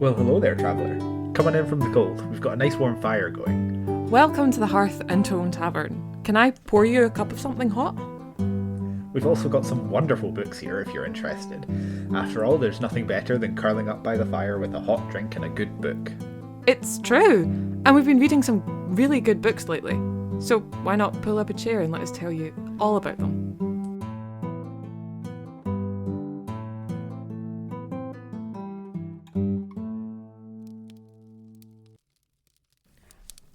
Well, hello there, traveller. Coming in from the cold, we've got a nice warm fire going. Welcome to the Hearth and Tome tavern. Can I pour you a cup of something hot? We've also got some wonderful books here if you're interested. After all, there's nothing better than curling up by the fire with a hot drink and a good book. It's true, and we've been reading some really good books lately. So why not pull up a chair and let us tell you all about them?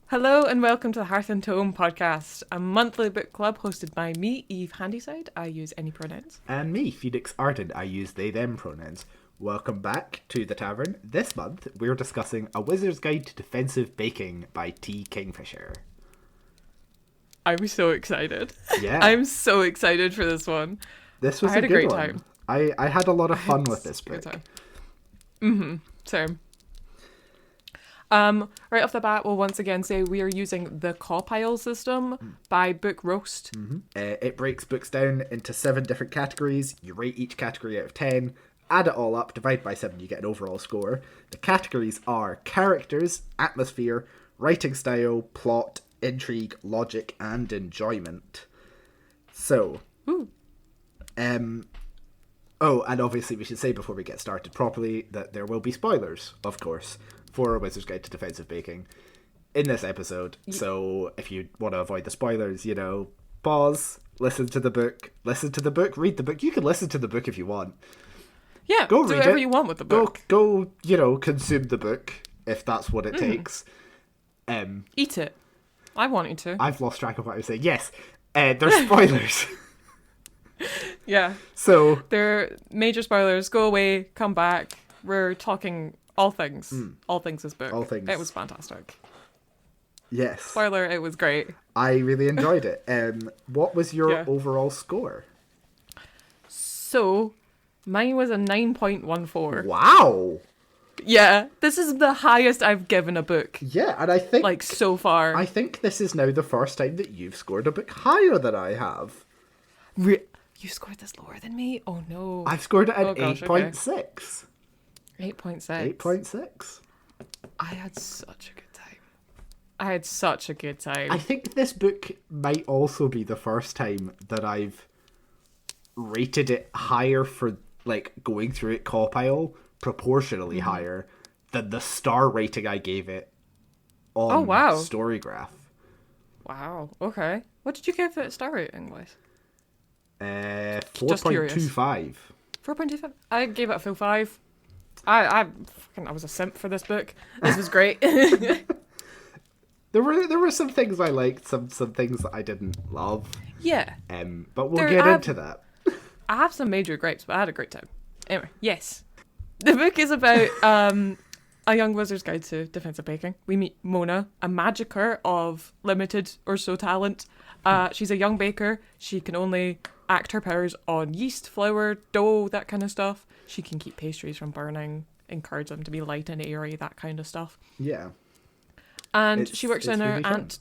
Hello and welcome to the Hearth and Tome podcast, a monthly book club hosted by me, Eve Handyside. I use any pronouns. And me, Phoenix Arden. I use they, them pronouns. Welcome back to the tavern. This month, we're discussing A Wizard's Guide to Defensive Baking by T Kingfisher. I'm so excited. Yeah. I'm so excited for this one. This was I had a a good great one. time. I had a lot of fun with this book. Same. Right off the bat, we'll once again say we are using the Cawpile system by Book Roast. It breaks books down into 7 different categories. You rate each category out of 10, add it all up, divide by 7, you get an overall score. The categories are characters, atmosphere, writing style, plot, intrigue, logic, and enjoyment. So, Ooh. Oh, and obviously we should say before we get started properly that there will be spoilers, of course, for A Wizard's Guide to Defensive Baking in this episode. So if you want to avoid the spoilers, pause, listen to the book, read the book. You can listen to the book if you want. Yeah, go do read whatever it. you want with the book. Go, consume the book if that's what it takes. Eat it. I want you to. I've lost track of what I was saying. Yes, there's spoilers. Yeah. So They're major spoilers. Go away, come back. We're talking all things. All things this book. All things. It was fantastic. yes, Spoiler, it was great. I really enjoyed it. What was your Yeah. overall score? So, mine was a 9.14. Wow. Yeah, this is the highest I've given a book, Yeah, and I think so far. I think this is now the first time that you've scored a book higher than I have. You scored this lower than me? Oh no. I've scored it at Oh, gosh, 8.6. 8.6. 8.6. I had such a good time. I think this book might also be the first time that I've rated it higher for, going through it Cawpile, proportionally higher than the star rating I gave it on Storygraph. Wow, okay. What did you give it star rating wise? 4.25. 4.25? I gave it a full 5. I was a simp for this book. This was great. There were some things I liked, some things that I didn't love. Yeah. But we'll get into that. I have some major gripes, but I had a great time. Anyway, yes. The book is about a young wizard's guide to defensive baking. We meet Mona, a magicker of limited or so talent. She's a young baker. She can only act her powers on yeast, flour, dough, that kind of stuff. She can keep pastries from burning, encourage them to be light and airy, that kind of stuff. Yeah. And she works in her really aunt.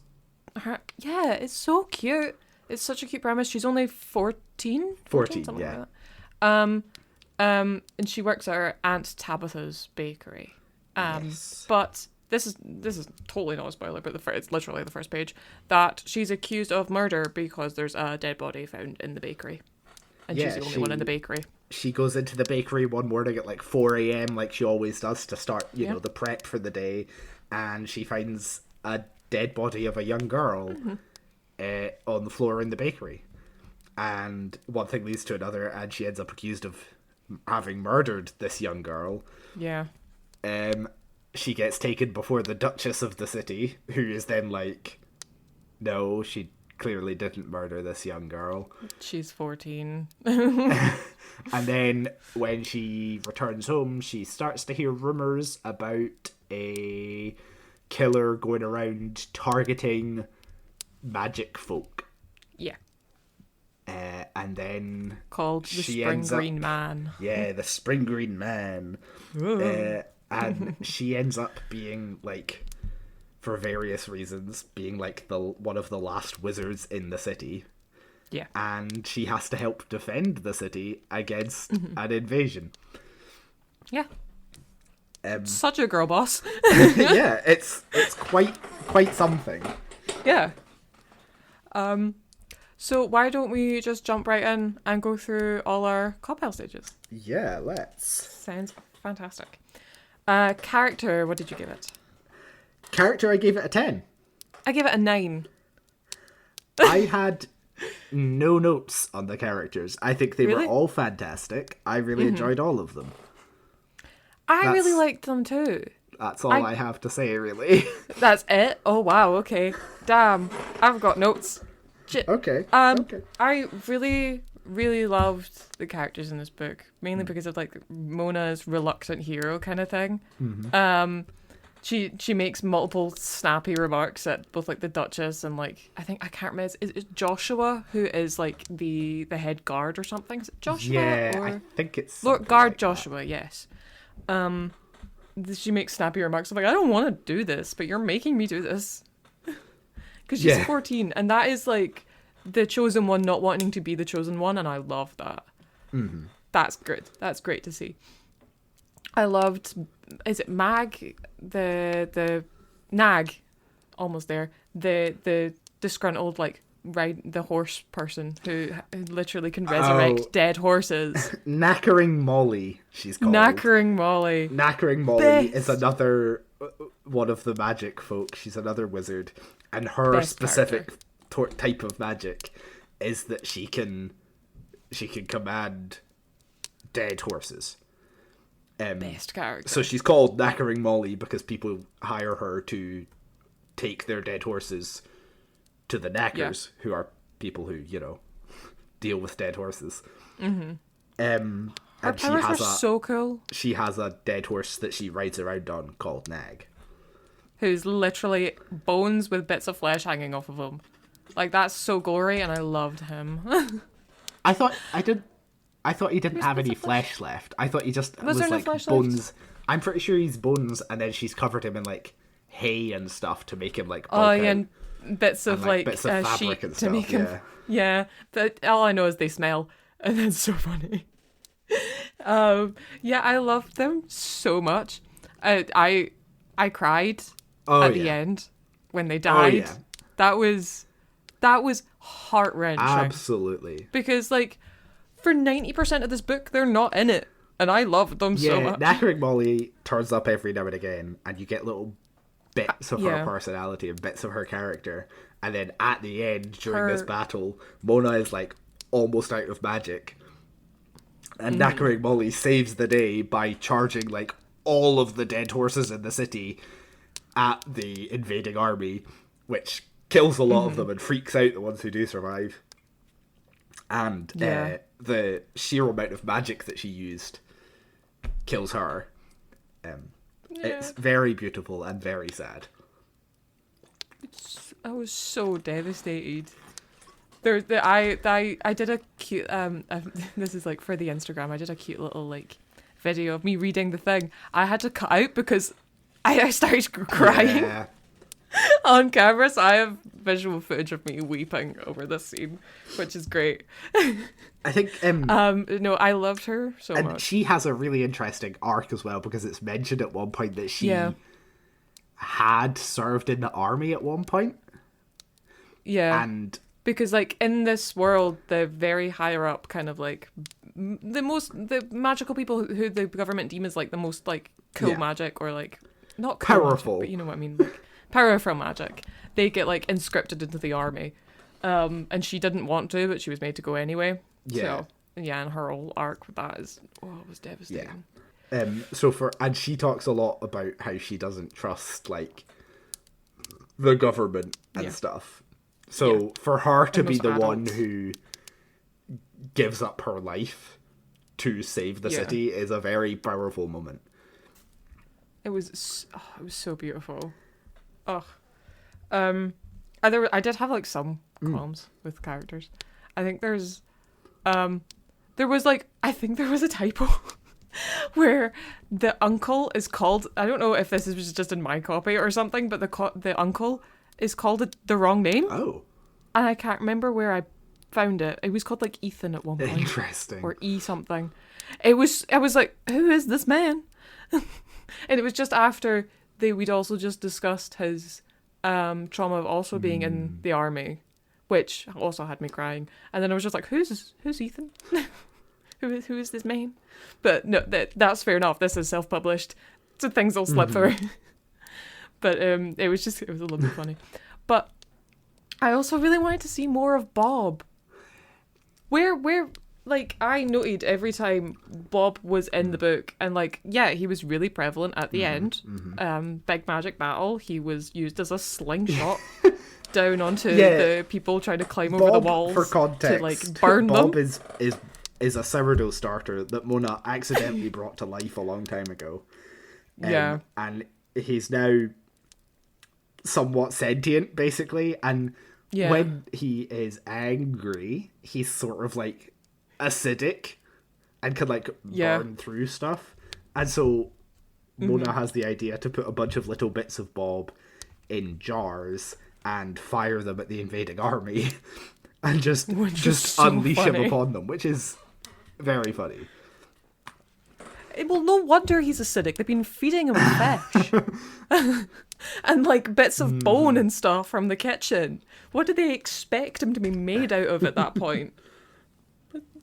Yeah, it's so cute. It's such a cute premise. She's only 14? 14, something yeah. like that. And she works at her Aunt Tabitha's bakery. Yes. But this is totally not a spoiler, but it's literally the first page, that she's accused of murder because there's a dead body found in the bakery. And she's the only one in the bakery. She goes into the bakery one morning at 4 a.m. like she always does to start, the prep for the day. And she finds a dead body of a young girl on the floor in the bakery. And one thing leads to another, and she ends up accused of having murdered this young girl. Yeah. She gets taken before the Duchess of the city, who is then like, no, she clearly didn't murder this young girl. She's 14. And then when she returns home, she starts to hear rumours about a killer going around targeting magic folk. Yeah. And then Called the Spring Green Man. Yeah, the Spring Green Man. And she ends up being for various reasons, being one of the last wizards in the city. Yeah. And she has to help defend the city against an invasion. Yeah. Such a girl boss. Yeah, it's quite something. Yeah. So why don't we just jump right in and go through all our cocktail stages? Yeah, let's. Sounds fantastic. Character, what did you give it? Character, I gave it a 10. I gave it a 9. I had no notes on the characters. I think they Really? were all fantastic. I really enjoyed all of them. I really liked them too. That's all I have to say, really. That's it? Oh wow, okay. Damn, I've got notes. Okay. Okay. I really, really loved the characters in this book, mainly because of like Mona's reluctant hero kind of thing. Mm-hmm. She makes multiple snappy remarks at both like the Duchess and like I can't remember, is it Joshua who is like the head guard or something? Is it Joshua? Yeah, or... I think it's Lord Guard like Joshua, that. Yes. She makes snappy remarks of like, I don't want to do this, but you're making me do this. Because she's 14, and that is like the chosen one not wanting to be the chosen one, and I love that. Mm-hmm. That's good. That's great to see. I loved, is it Mag? The nag, almost there. The disgruntled like ride the horse person who literally can resurrect dead horses. Knackering Molly, she's called. Knackering Molly. Knackering Molly is another one of the magic folk. She's another wizard, and her specific type of magic is that she can command dead horses. Best character. So she's called Knackering Molly because people hire her to take their dead horses to the knackers, who are people who, deal with dead horses. Mm-hmm. And her powers are so cool. She has a dead horse that she rides around on called Nag. Who's literally bones with bits of flesh hanging off of him. Like, that's so gory, and I loved him. I thought he didn't have any flesh left. I thought he just was there no like flesh bones. left? I'm pretty sure he's bones, and then she's covered him in like hay and stuff to make him like bulk out. And bits of like bits of fabric sheet and to stuff, make him. Yeah, all I know is they smell, and that's so funny. I loved them so much. I cried at the end when they died. That was heart wrenching. Absolutely. Because like for 90% of this book, they're not in it, and I loved them so much. Knackering Molly turns up every now and again, and you get little bits of her personality and bits of her character, and then at the end during this battle, Mona is like almost out of magic, and Knackering Molly saves the day by charging like all of the dead horses in the city at the invading army, which kills a lot of them and freaks out the ones who do survive. And the sheer amount of magic that she used kills her. It's very beautiful and very sad. I was so devastated. I did a cute this is like for the Instagram. I did a cute little like video of me reading the thing. I had to cut out because I started crying on camera. So I have visual footage of me weeping over this scene, which is great. I think no, I loved her so much. And she has a really interesting arc as well, because it's mentioned at one point that she had served in the army at one point. Yeah. And because like in this world, the very higher up kind of like the magical people who the government deem as like the most like cool magic, or like not cool powerful magic, but you know what I mean, like powerful magic, they get like inscripted into the army. And she didn't want to, but she was made to go anyway. So and her whole arc with that is it was devastating. And she talks a lot about how she doesn't trust like the government and stuff. So for her to be the one who gives up her life to save the city is a very powerful moment. It was so beautiful. I did have like some qualms with characters. I think there was a typo where the uncle is called, I don't know if this is just in my copy or something, but the uncle is called the wrong name. Oh. And I can't remember where I found it. It was called like Ethan at one point. Interesting. Or E something. I was like, who is this man? And it was just after we'd also just discussed his trauma of also being in the army, which also had me crying. And then I was just like, who's Ethan? who is this man? But no, that's fair enough. This is self-published, so things will slip through. But it was a little bit funny. But I also really wanted to see more of Bob. Where like, I noted every time Bob was in the book, and like, yeah, he was really prevalent at the end. Big magic battle, he was used as a slingshot down onto the people trying to climb over the walls. For context, to like burn Bob them. is a sourdough starter that Mona accidentally brought to life a long time ago. And he's now somewhat sentient, basically, and when he is angry, he's sort of like acidic and can like burn through stuff. And so Mona has the idea to put a bunch of little bits of Bob in jars and fire them at the invading army and just so unleash funny. him upon them, which is very funny. Well, no wonder he's acidic. They've been feeding him fish. And like bits of bone and stuff from the kitchen. What did they expect him to be made out of at that point?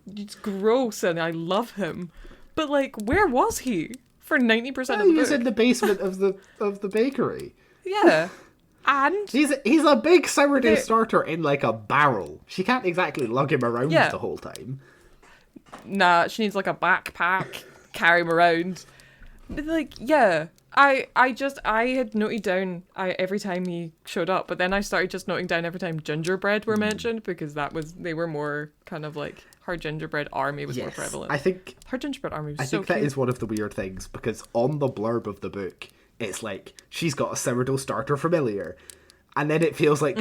It's gross, and I love him. But like, where was he for 90% of the book? He was in the basement of the bakery. Yeah. And he's a big sourdough starter in like a barrel. She can't exactly lug him around the whole time. Nah, she needs like a backpack, carry him around. But like, yeah, I had noted down every time he showed up, but then I started just noting down every time gingerbread were mentioned, because they were more kind of like, her gingerbread army was more prevalent. I think her gingerbread army was I so think that cute. is one of the weird things, because on the blurb of the book, it's like, she's got a sourdough starter familiar. And then it feels like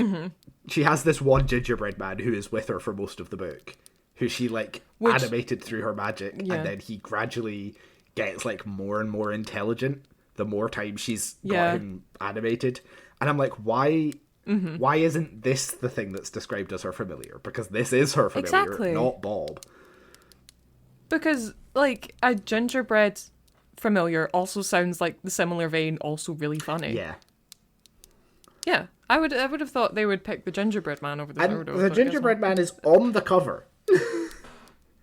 she has this one gingerbread man who is with her for most of the book, who she like animated through her magic, and then he gradually gets like more and more intelligent the more time she's got him animated. And I'm like, why isn't this the thing that's described as her familiar? Because this is her familiar, not Bob. Because like a gingerbread familiar also sounds like the similar vein, also really funny. Yeah, I would have thought they would pick the gingerbread man over the sourdough. The gingerbread man is on the cover.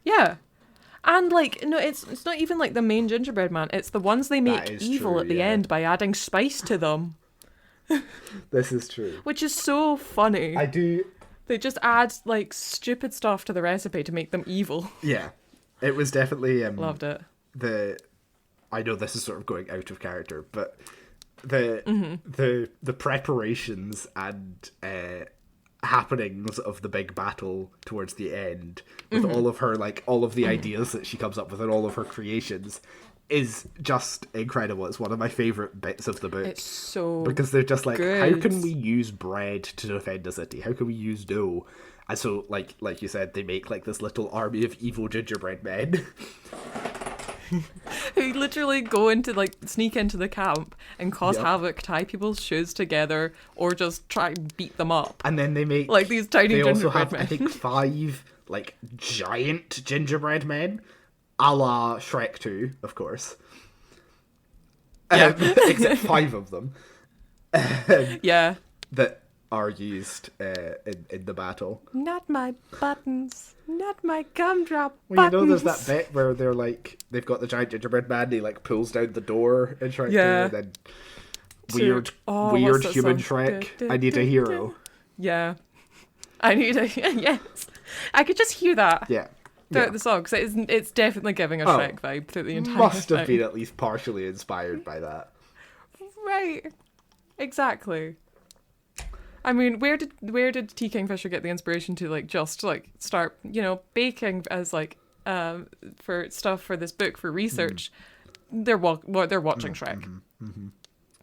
Yeah. And like, no, it's not even like the main gingerbread man, it's the ones they make evil at the end by adding spice to them. This is true. Which is so funny. They just add like stupid stuff to the recipe to make them evil. Yeah. It was definitely loved it. I know this is sort of going out of character, but the preparations and happenings of the big battle towards the end, with all of her all of the ideas that she comes up with and all of her creations, is just incredible. It's one of my favorite bits of the book. It's so because they're just like, good. How can we use bread to defend a city? How can we use dough? And so, like you said, they make like this little army of evil gingerbread men. Who literally go into sneak into the camp and cause havoc, tie people's shoes together, or just try and beat them up. And then they make like these tiny gingerbread also have, men. I think, 5 giant gingerbread men, a la Shrek 2, of course. Except 5 of them. That are used in the battle. Not my buttons. Not my gumdrop buttons. Well, you know, there's that bit where they've got the giant gingerbread man, and he pulls down the door in Shrek 2, and then weird human Shrek. I need a hero. Yeah. I need a yes. I could just hear that. Yeah. Throughout the song, because it's definitely giving a Shrek vibe through the entire Must have thing. been at least partially inspired by that. Right. Exactly. I mean, where did T Kingfisher get the inspiration to just start, baking as for stuff for this book for research? They're watching Shrek.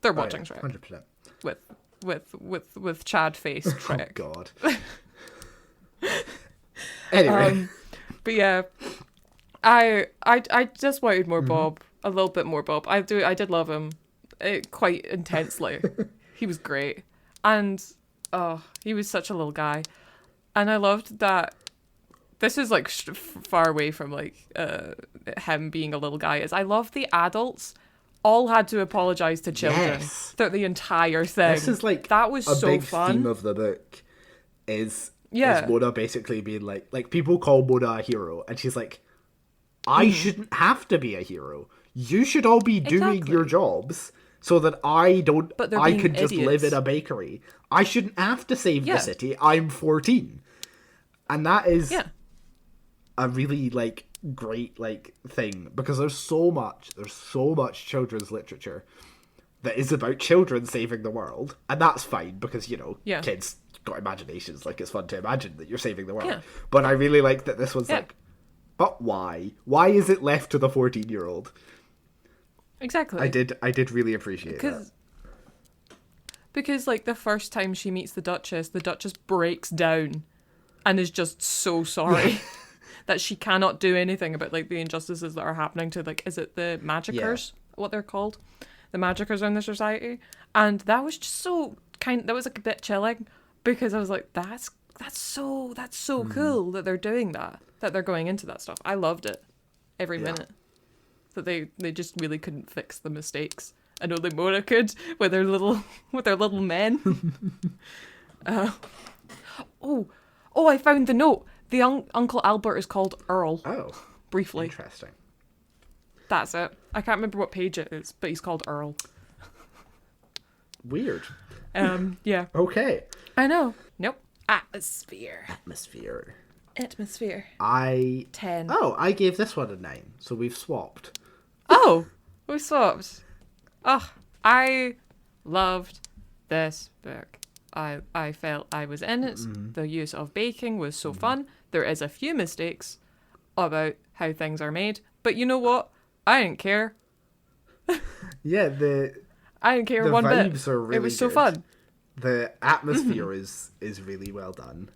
They're watching Shrek. 100%. With Chad face Shrek. Oh God. Anyway. But yeah, I just wanted more Bob, a little bit more Bob. I did love him, quite intensely. He was great, and he was such a little guy, and I loved that. This is far away from him being a little guy. Is I love the adults all had to apologize to children Yes. throughout the entire thing. This is like that was a so big fun. theme of the book is Yeah. Mona basically being like people call Mona a hero, and she's like, I shouldn't have to be a hero. You should all be doing Exactly. your jobs so that I But they're I being can just live idiots. in a bakery. I shouldn't have to save Yeah. the city. I'm 14. And that is Yeah. a really like great like thing, because there's so much children's literature that is about children saving the world, and that's fine because Yeah. kids got imaginations, like it's fun to imagine that you're saving the world. Yeah. But I really like that this one's Yeah. like, but why is it left to the 14-year-old? Exactly. I did really appreciate that. Because like the first time she meets the Duchess breaks down and is just so sorry that she cannot do anything about like the injustices that are happening to like, is it the Magicers? What they're called? The Magicers in the society. And that was just that was like a bit chilling, because I was like, that's so cool that they're doing that they're going into that stuff. I loved it every minute. That they just really couldn't fix the mistakes. And only Mona could with their little men. I found the note. The Uncle Albert is called Earl. Oh, briefly. interesting. That's it. I can't remember what page it is, but he's called Earl. Weird. Yeah. Okay. I know. Nope. Atmosphere. I 10. Oh, I gave this one a 9, so we've swapped. Oh, we swapped. Oh, I loved this book. I felt I was in it. The use of baking was so fun. There is a few mistakes about how things are made, but you know what? I didn't care. Yeah, I didn't care the one bit. vibes are really It was so good. fun. The atmosphere is really well done.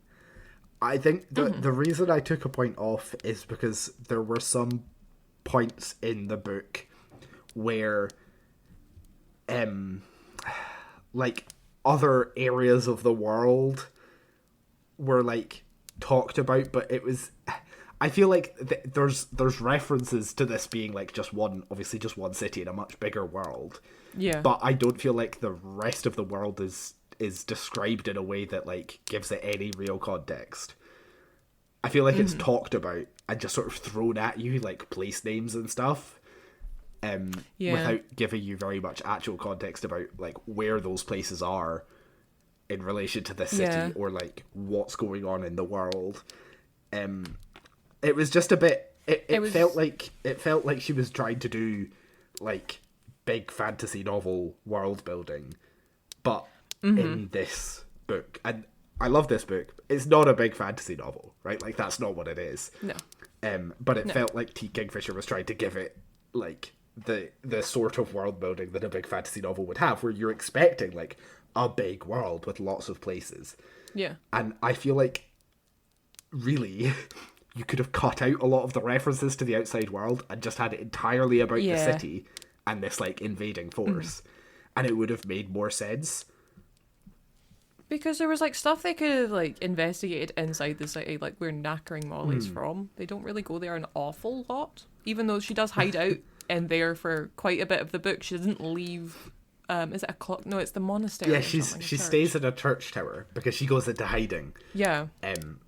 I think the reason I took a point off is because there were some points in the book where like other areas of the world were like talked about, but it was, I feel like there's references to this being like just one city in a much bigger world. Yeah. But I don't feel like the rest of the world is described in a way that like gives it any real context. I feel like it's talked about and just sort of thrown at you like place names and stuff, without giving you very much actual context about like where those places are in relation to the city or like what's going on in the world. It was just a bit. It felt like she was trying to do like big fantasy novel world building, but in this book. And I love this book. It's not a big fantasy novel, right? Like that's not what it is. No. But it felt like T Kingfisher was trying to give it like the sort of world building that a big fantasy novel would have, where you're expecting like a big world with lots of places. Yeah. And I feel like really you could have cut out a lot of the references to the outside world and just had it entirely about the city and this like invading force, and it would have made more sense. Because there was like stuff they could have like investigated inside the city, like where Knackering Molly's from. They don't really go there an awful lot, even though she does hide out in there for quite a bit of the book. She doesn't leave. Is it a clock? No, it's the monastery. Yeah, or she something, a church. stays in a church tower because she goes into hiding. Yeah.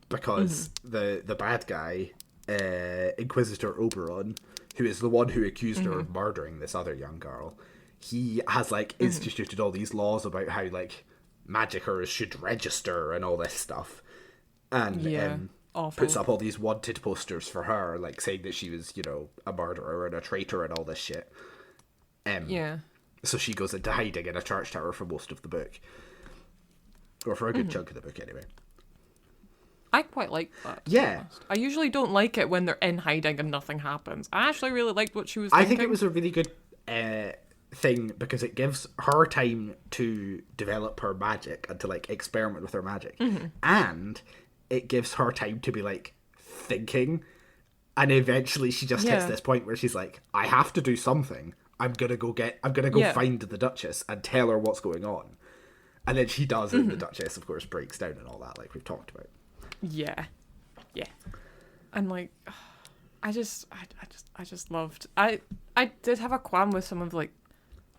Because the bad guy, Inquisitor Oberon, who is the one who accused her of murdering this other young girl, he has like instituted all these laws about how like magicers should register and all this stuff, and puts up all these wanted posters for her, like saying that she was, a murderer and a traitor and all this shit. So she goes into hiding in a church tower for most of the book, or for a good chunk of the book anyway. I quite like that. to be Yeah. honest. I usually don't like it when they're in hiding and nothing happens. I actually really liked what she was thinking. I think it was a really good thing because it gives her time to develop her magic and to like experiment with her magic, and it gives her time to be like thinking, and eventually she just hits this point where she's like, I have to do something. I'm gonna go find the Duchess and tell her what's going on, and then she does, and the Duchess of course breaks down and all that, like we've talked about. Yeah. And like, I just loved. I did have a qualm with some of like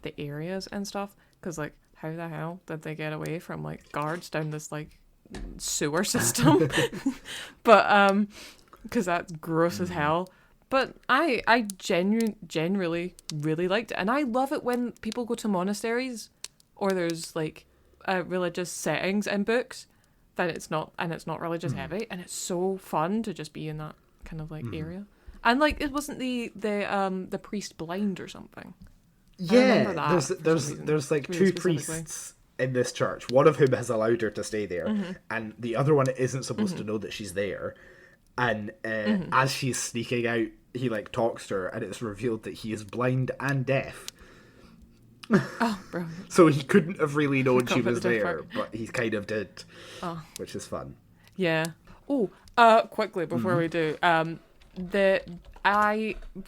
the areas and stuff, because like how the hell did they get away from like guards down this like sewer system? But because that's gross as hell. But I generally really liked it, and I love it when people go to monasteries or there's like religious settings in books that it's not religious heavy, and it's so fun to just be in that kind of like area. And like, it wasn't the priest blind or something. Yeah, there's like really two priests in this church, one of whom has allowed her to stay there, and the other one isn't supposed to know that she's there. And as she's sneaking out, he like talks to her, and it's revealed that he is blind and deaf. Oh, brilliant. So he couldn't have really known she was there, but he kind of did, which is fun. Yeah. Oh, quickly before we do,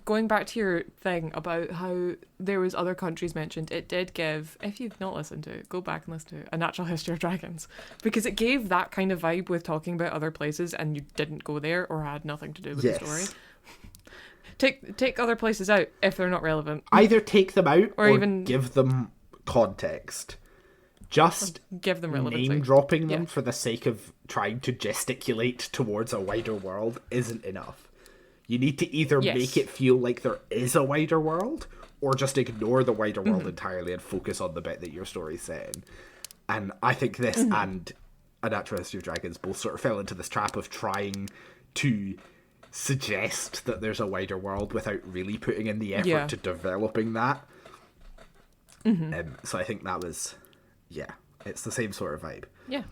going back to your thing about how there was other countries mentioned, it did give, if you've not listened to it, go back and listen to A Natural History of Dragons, because it gave that kind of vibe with talking about other places and you didn't go there or had nothing to do with the story. Take other places out if they're not relevant. Either take them out or even give them context. Just give them relevancy. Name dropping them for the sake of trying to gesticulate towards a wider world isn't enough. You need to either make it feel like there is a wider world, or just ignore the wider world entirely and focus on the bit that your story's set in. And I think this and A Natural History of Dragons both sort of fell into this trap of trying to suggest that there's a wider world without really putting in the effort to developing that. So I think that was, it's the same sort of vibe. Yeah.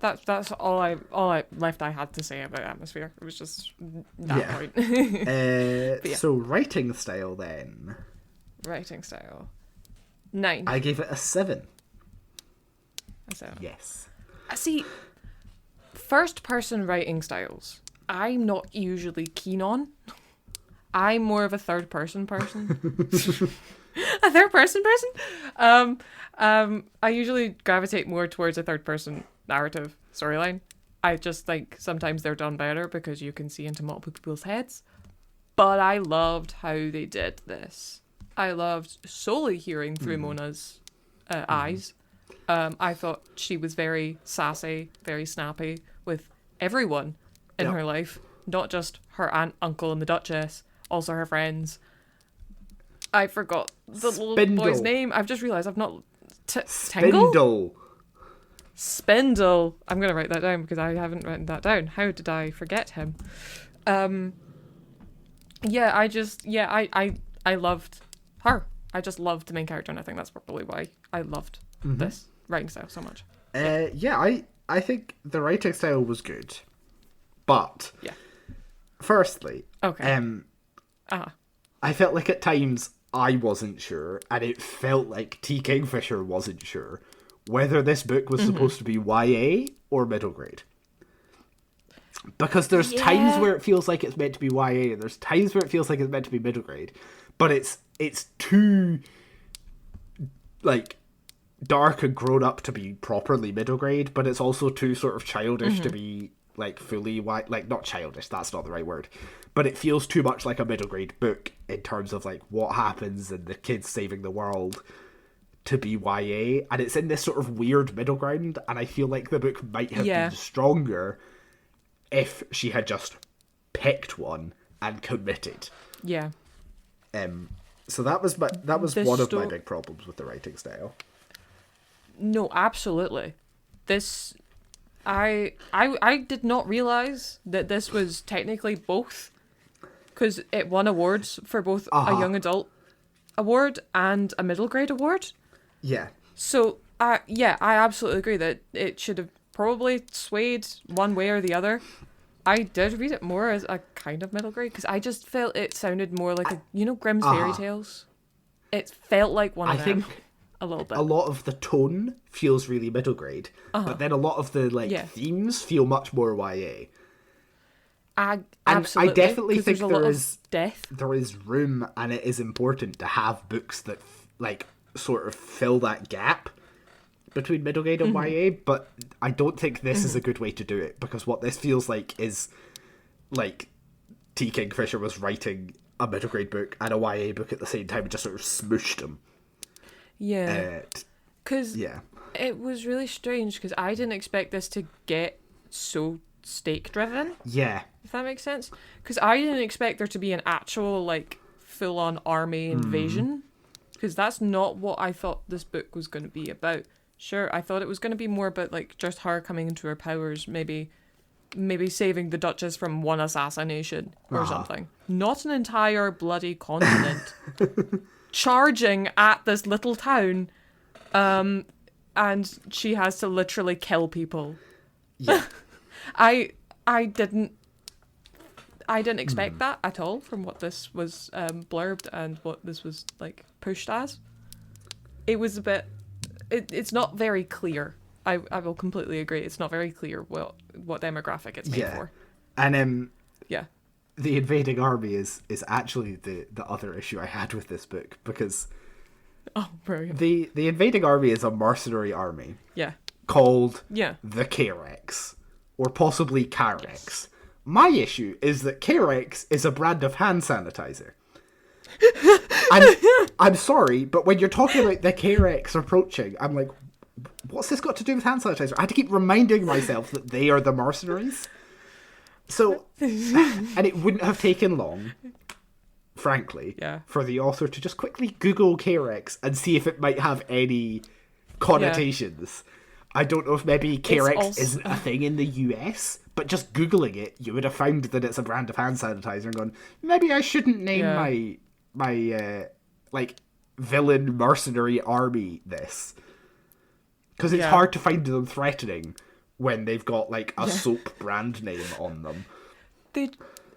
That's all I had to say about atmosphere. It was just that point. So writing style then. Writing style. 9. I gave it a 7. A 7. Yes. See, first person writing styles, I'm not usually keen on. I'm more of a third person. A third person? I usually gravitate more towards a third person narrative storyline. I just think sometimes they're done better because you can see into multiple people's heads. But I loved how they did this. I loved solely hearing through Mona's eyes. I thought she was very sassy, very snappy with everyone in her life, not just her aunt, uncle, and the Duchess, also her friends. I forgot the little boy's name. I've just realised I've not... Spindle. I'm going to write that down because I haven't written that down. How did I forget him? I loved her. I just loved the main character, and I think that's probably why I loved this writing style so much. I think the writing style was good. But, firstly, I felt like at times I wasn't sure, and it felt like T Kingfisher wasn't sure whether this book was supposed to be YA or middle grade. Because there's times where it feels like it's meant to be YA, and there's times where it feels like it's meant to be middle grade. But it's too, like, dark and grown up to be properly middle grade, but it's also too sort of childish to be, like, fully not childish, that's not the right word. But it feels too much like a middle grade book in terms of, like, what happens and the kids saving the world to be YA, and it's in this sort of weird middle ground, and I feel like the book might have been stronger if she had just picked one and committed. Yeah. So that was one of my big problems with the writing style. No, absolutely. This, I did not realize that this was technically both, because it won awards for both a young adult award and a middle grade award. Yeah. So, I absolutely agree that it should have probably swayed one way or the other. I did read it more as a kind of middle grade because I just felt it sounded more like Grimm's fairy tales. It felt like one of them. A little bit. A lot of the tone feels really middle grade, but then a lot of the themes feel much more YA. Absolutely. I definitely think death. There is room, and it is important to have books that sort of fill that gap between middle grade and YA, but I don't think this is a good way to do it, because what this feels like is like T Kingfisher was writing a middle grade book and a YA book at the same time and just sort of smooshed them. Yeah. Because yeah. it was really strange because I didn't expect this to get so stake driven. Yeah. If that makes sense. Because I didn't expect there to be an actual, like, full-on army invasion. Because that's not what I thought this book was going to be about. Sure, I thought it was going to be more about, like, just her coming into her powers, maybe saving the Duchess from one assassination or something. Not an entire bloody continent charging at this little town, and she has to literally kill people. Yeah. I didn't expect that at all from what this was blurbed and what this was like pushed as. It was a bit. It's not very clear. I will completely agree. It's not very clear what demographic it's made for. And yeah, the invading army is actually the other issue I had with this book, because brilliant. The invading army is a mercenary army. Yeah. Called the K-Rex, or possibly Carex. Yes. My issue is that K-Rex is a brand of hand sanitizer. I'm sorry, but when you're talking about the K-Rex approaching, I'm like, what's this got to do with hand sanitizer? I had to keep reminding myself that they are the mercenaries. So, and it wouldn't have taken long, frankly, for the author to just quickly Google K-Rex and see if it might have any connotations. Yeah. I don't know if maybe K-Rex isn't a thing in the US, but just Googling it, you would have found that it's a brand of hand sanitizer and gone, maybe I shouldn't name my like, villain mercenary army this. Because it's hard to find them threatening when they've got, like, a soap brand name on them.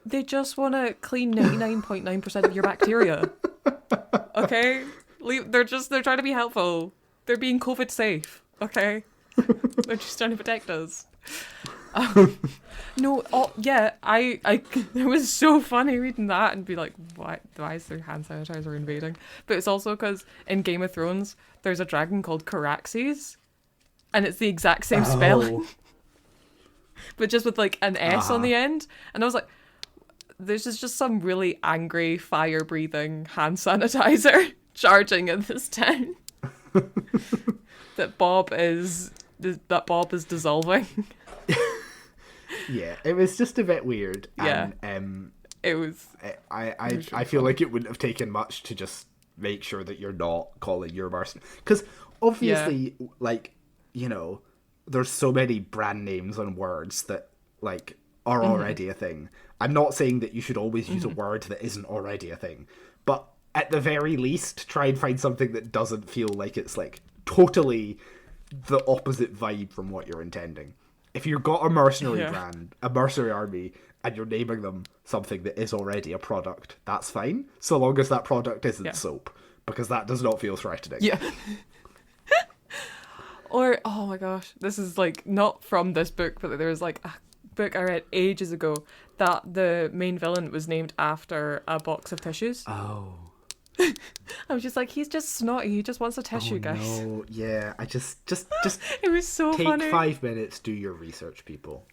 They just want to clean 99.9% of your bacteria. Okay? They're trying to be helpful. They're being COVID safe. Okay? They're just trying to protect us. It was so funny reading that and be like, why is there hand sanitizer invading? But it's also because in Game of Thrones, there's a dragon called Caraxes, and it's the exact same spelling. But just with, like, an S on the end. And I was like, this is just some really angry, fire-breathing hand sanitizer charging in this town. that Bob is dissolving. Yeah, it was just a bit weird. Yeah. And, it was. I feel like it wouldn't have taken much to just make sure that you're not calling your mercenary. Because obviously, like, you know, there's so many brand names on words that, like, are already a thing. I'm not saying that you should always use a word that isn't already a thing, but at the very least, try and find something that doesn't feel like it's, like, totally the opposite vibe from what you're intending. If you've got a mercenary brand, a mercenary army, and you're naming them something that is already a product, that's fine, so long as that product isn't soap, because that does not feel threatening. Yeah. Or, oh my gosh, this is, like, not from this book, but there was, like, a book I read ages ago that the main villain was named after a box of tissues. Oh. I was just like, he's just snotty, he just wants a tissue, guys. No, yeah, I just it was so funny. Take 5 minutes, do your research, people.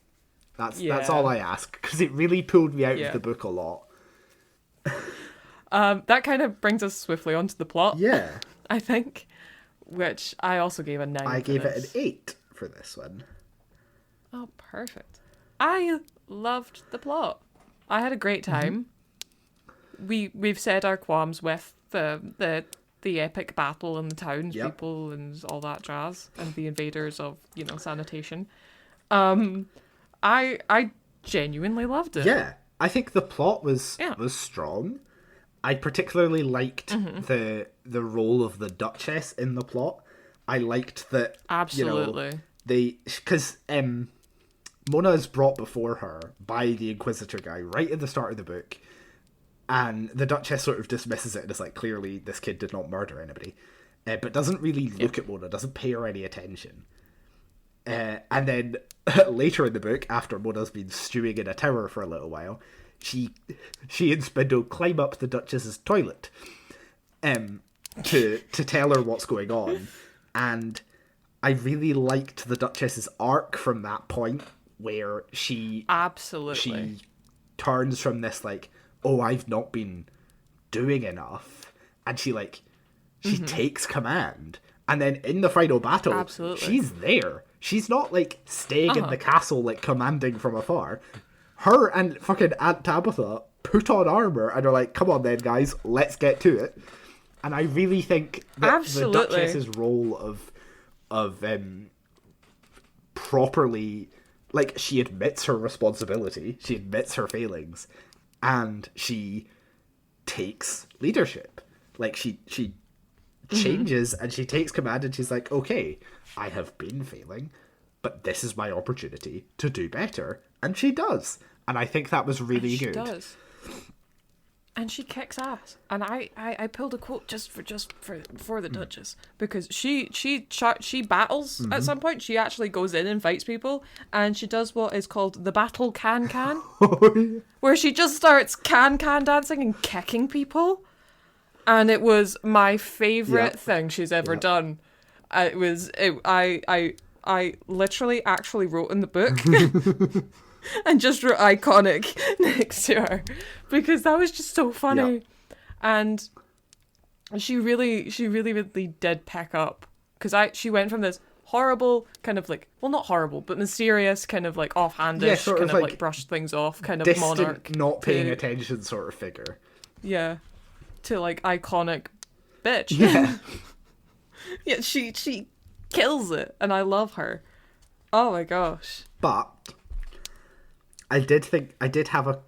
That's all I ask, because it really pulled me out of the book a lot. That kind of brings us swiftly onto the plot. Yeah. I think. Which I also gave a 9. I gave it an 8 for this one. Oh, perfect. I loved the plot. I had a great time. We've said our qualms with the epic battle and the townspeople and all that jazz and the invaders of, you know, sanitation. I genuinely loved it. Yeah, I think the plot was strong. I particularly liked the role of the Duchess in the plot. I liked that. Absolutely. You know, because Mona is brought before her by the Inquisitor guy right at the start of the book, and the Duchess sort of dismisses it and is like, clearly this kid did not murder anybody, but doesn't really look at Mona, doesn't pay her any attention. And then later in the book, after Mona's been stewing in a tower for a little while, she and Spindle climb up the Duchess's toilet to tell her what's going on. And I really liked the Duchess's arc from that point, where she absolutely turns from this, like, oh, I've not been doing enough, and she takes command. And then in the final battle, Absolutely. she's there. She's not, like, staying in the castle, like, commanding from afar. Her and fucking Aunt Tabitha put on armor and are like, come on then, guys, let's get to it. And I really think that the Duchess's role of properly, like, she admits her responsibility, she admits her failings, and she takes leadership. Like, she changes and she takes command and she's like, okay, I have been failing, but this is my opportunity to do better. And she does. And I think that was really good. She does. And she kicks ass. And I pulled a quote just for the Duchess, because she battles at some point. She actually goes in and fights people, and she does what is called the battle can, where she just starts can dancing and kicking people. And it was my favourite thing she's ever done. I literally actually wrote in the book and just wrote iconic next to her, because that was just so funny. Yep. And she really did pick up, because she went from this horrible kind of like, well, not horrible, but mysterious kind of like offhandish kind of like brush things off kind of distant, monarch, not paying attention sort of figure. Yeah. To like iconic bitch. Yeah. Yeah, she kills it, and I love her. Oh my gosh. But I did have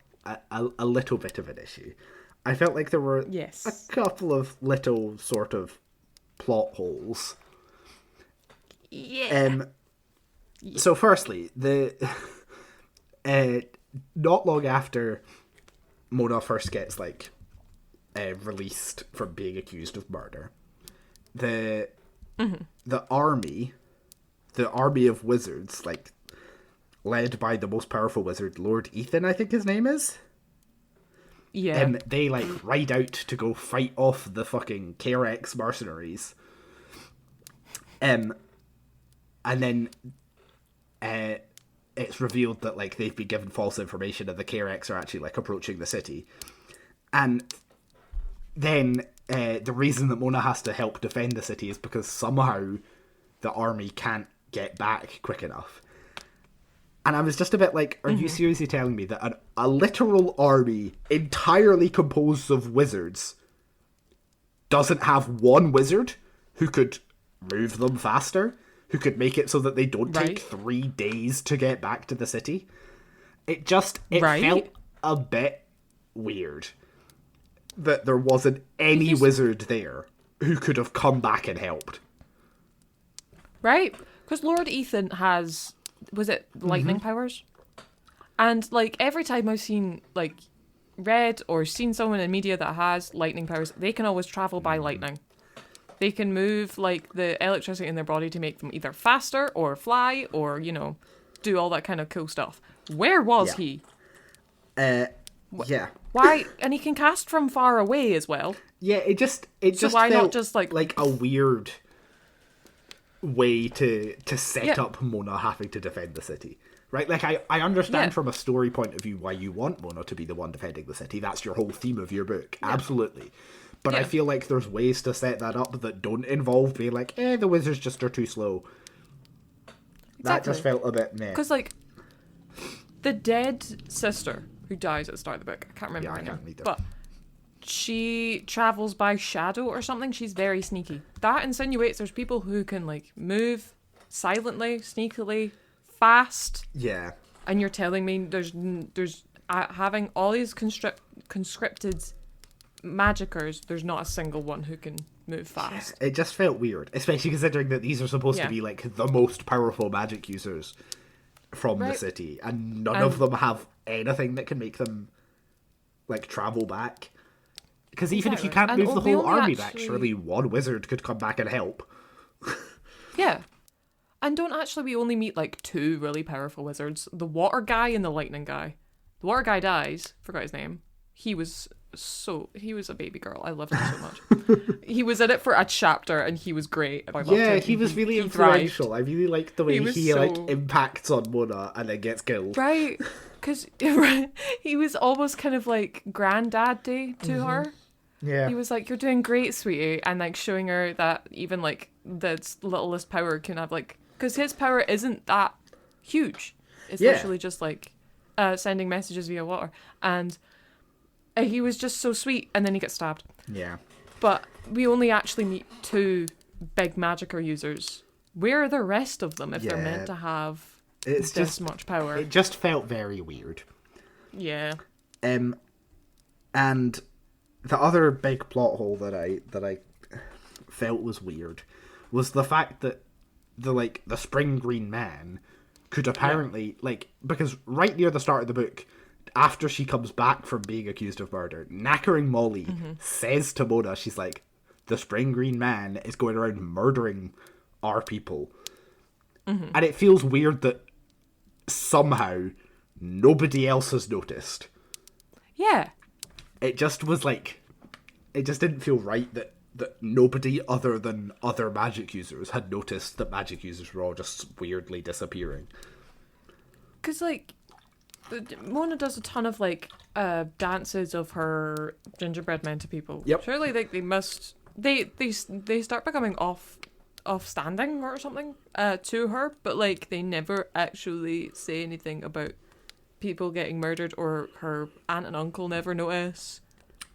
a little bit of an issue. I felt like there were a couple of little sort of plot holes. Yeah. So firstly, not long after Mona first gets like released from being accused of murder, the army of wizards, like led by the most powerful wizard, Lord Ethan, I think his name is. Yeah. They like ride out to go fight off the fucking KRX mercenaries. And then it's revealed that like they've been given false information and the KRX are actually like approaching the city. And then the reason that Mona has to help defend the city is because somehow the army can't get back quick enough. And I was just a bit like, are you seriously telling me that a literal army entirely composed of wizards doesn't have one wizard who could move them faster? Who could make it so that they don't take 3 days to get back to the city? It felt a bit weird that there wasn't any wizard there who could have come back and helped. Right? Because Lord Ethan has, was it lightning powers? And like every time I've seen like read or seen someone in media that has lightning powers, they can always travel by lightning. They can move like the electricity in their body to make them either faster or fly or, you know, do all that kind of cool stuff. Where was he? Yeah. Why? And he can cast from far away as well. Yeah, it just why felt not just like a weird way to set up Mona having to defend the city. Right? Like I understand from a story point of view why you want Mona to be the one defending the city. That's your whole theme of your book. Yeah. Absolutely. But I feel like there's ways to set that up that don't involve being like, the wizards just are too slow. Exactly. That just felt a bit meh. Because, like, the dead sister who dies at the start of the book, I can't remember her name, either. But she travels by shadow or something. She's very sneaky. That insinuates there's people who can, like, move silently, sneakily, fast. Yeah. And you're telling me there's having all these conscripted magickers, there's not a single one who can move fast. It just felt weird, especially considering that these are supposed to be like the most powerful magic users from the city, and none of them have anything that can make them like travel back. Because even if you can't move the whole army back, surely one wizard could come back and help. Yeah. And we only meet like 2 really powerful wizards, the water guy and the lightning guy. The water guy dies, forgot his name. He was a baby girl. I loved him so much. He was in it for a chapter and he was great. He was really influential. Thrived. I really liked the way he like impacts on Mona and then gets killed. Right. Because he was almost kind of like granddaddy to her. Yeah. He was like, "You're doing great, sweetie," and like showing her that even like the littlest power can have like, because his power isn't that huge. It's literally just like sending messages via water, and he was just so sweet, and then he gets stabbed. Yeah. But we only actually meet 2 big Magicka users. Where are the rest of them if they're meant to have this much power? It just felt very weird. Yeah. And the other big plot hole that I felt was weird was the fact that the Spring Green Man could apparently because right near the start of the book, after she comes back from being accused of murder, knackering Molly says to Mona, she's like, the Spring Green Man is going around murdering our people. And it feels weird that somehow nobody else has noticed. Yeah. It just was like, it just didn't feel right that nobody other than other magic users had noticed that magic users were all just weirdly disappearing. Because, like, Mona does a ton of, like, dances of her gingerbread men to people. Yep. Surely, like, they must... They start becoming off-standing or something to her, but, like, they never actually say anything about people getting murdered, or her aunt and uncle never notice.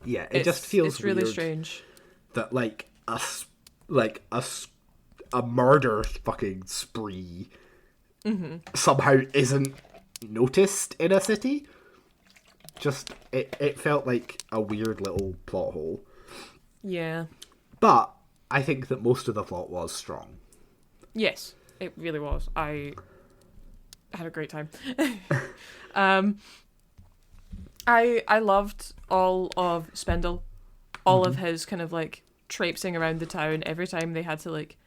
Yeah, it just feels it's really weird strange that like a murder fucking spree somehow isn't noticed in a city. Just it felt like a weird little plot hole. Yeah. But I think that most of the plot was strong. Yes, it really was. I had a great time. I loved all of Spindle, all of his kind of like traipsing around the town every time they had to like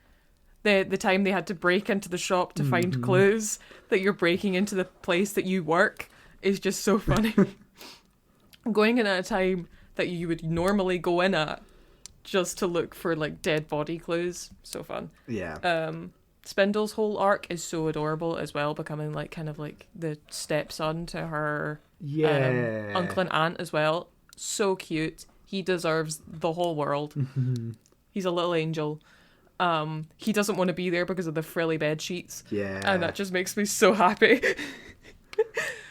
the time they had to break into the shop to find clues that you're breaking into the place that you work is just so funny. Going in at a time that you would normally go in at just to look for like dead body clues, so fun. Yeah. Spindle's whole arc is so adorable as well, becoming like kind of like the stepson to her uncle and aunt as well. So cute. He deserves the whole world. He's a little angel. He doesn't want to be there because of the frilly bed sheets. Yeah. And that just makes me so happy.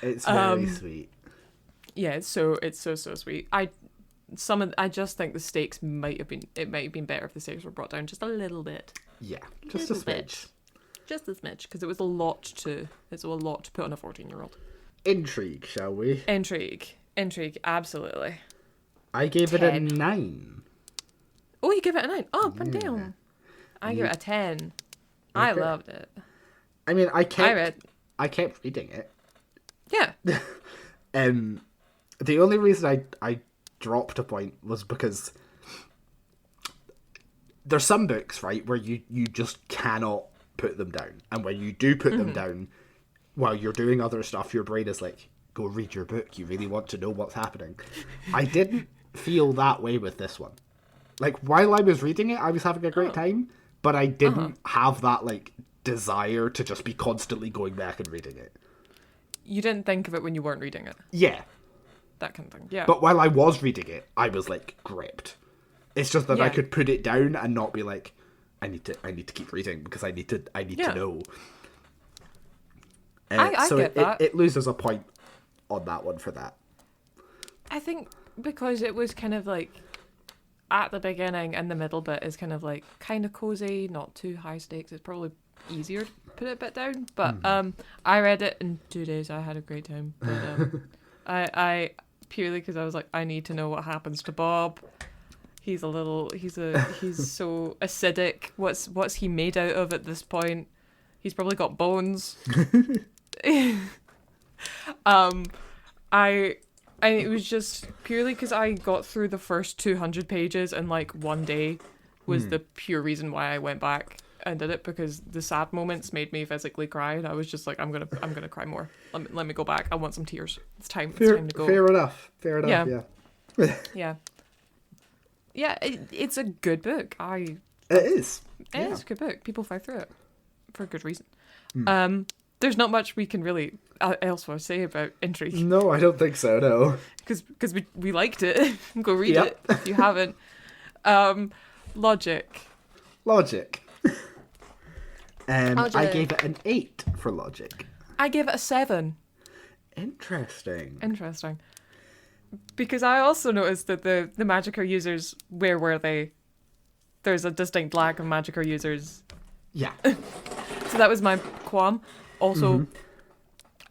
It's very sweet. Yeah, it's so sweet. I just think the stakes might have been better if the stakes were brought down just a little bit. Yeah, just a smidge. Just a smidge, because it was a lot to put on a 14-year-old. Intrigue, shall we? Intrigue, absolutely. I gave it a 9. Oh, you give it a 9? Oh, put it down. I give it a 10. Okay. I loved it. I mean, I kept reading it. Yeah. The only reason I dropped a point was because there's some books, right, where you just cannot put them down. And when you do put them down, while you're doing other stuff, your brain is like, go read your book. You really want to know what's happening. I didn't feel that way with this one. Like, while I was reading it, I was having a great time, but I didn't have that, like, desire to just be constantly going back and reading it. You didn't think of it when you weren't reading it? Yeah. That kind of thing, yeah. But while I was reading it, I was, like, gripped. It's just that I could put it down and not be like, I need to keep reading because I need to know. I get that. It loses a point on that one for that. I think because it was kind of like at the beginning and the middle bit is kind of like kind of cozy, not too high stakes. It's probably easier to put it a bit down. But I read it in 2 days. I had a great time. But I purely because I was like, I need to know what happens to Bob. He's so acidic. What's he made out of at this point? He's probably got bones. It was just purely because I got through the first 200 pages in like one day was the pure reason why I went back and did it, because the sad moments made me physically cry, and I was just like, I'm gonna cry more. Let me go back. I want some tears. It's time to go. Fair enough. Yeah. Yeah. Yeah, it's a good book. It is. It is a good book. People fight through it for a good reason. There's not much we can really else want to say about Intrigue. No, I don't think so, no. Because we liked it. Go read it if you haven't. Logic. Logic. Logic. I gave it an 8 for Logic. I gave it a 7. Interesting. Because I also noticed that the Magikarp users, where were they? There's a distinct lack of Magikarp users. Yeah. So that was my qualm. Also,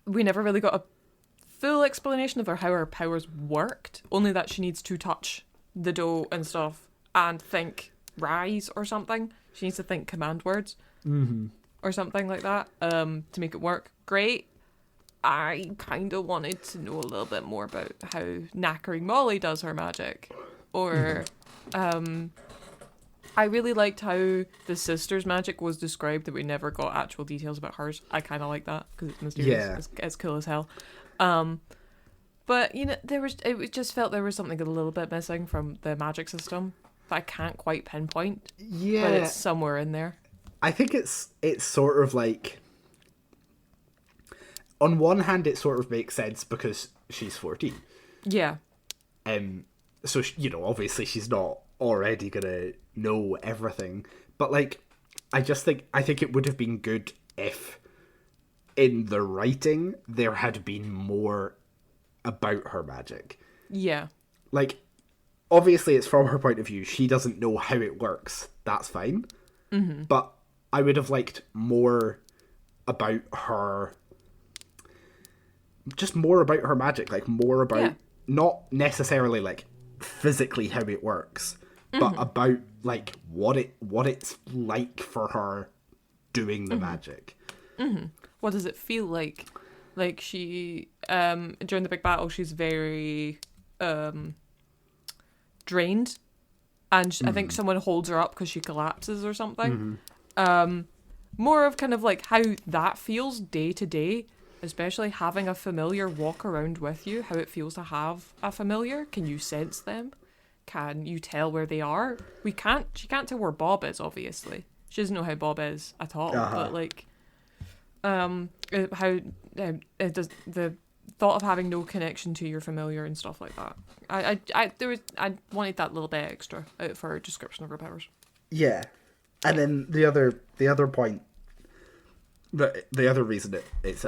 we never really got a full explanation of how her powers worked. Only that she needs to touch the dough and stuff and think rise or something. She needs to think command words or something like that to make it work. Great. I kind of wanted to know a little bit more about how Knackering Molly does her magic. Or I really liked how the sister's magic was described, that we never got actual details about hers. I kind of like that because it's mysterious. Yeah. It's cool as hell. But it just felt there was something a little bit missing from the magic system that I can't quite pinpoint. Yeah, but it's somewhere in there. I think it's sort of like, on one hand, it sort of makes sense because she's 14. Yeah. So obviously she's not already gonna know everything, but like, I think it would have been good if in the writing there had been more about her magic. Yeah. Like, obviously it's from her point of view. She doesn't know how it works. That's fine. But I would have liked more about her. Just more about her magic. Like, more about, not necessarily like physically how it works, but about like what it's like for her doing the magic. What does it feel like? Like, she during the big battle, she's very drained, and I think someone holds her up because she collapses or something. More of kind of like how that feels day to day, especially having a familiar walk around with you, how it feels to have a familiar. Can you sense them? Can you tell where they are? She can't tell where Bob is, obviously. She doesn't know how Bob is at all. But like, how it does, the thought of having no connection to your familiar and stuff like that. I wanted that little bit extra for a description of her powers. Yeah, and then the other point, the other reason it's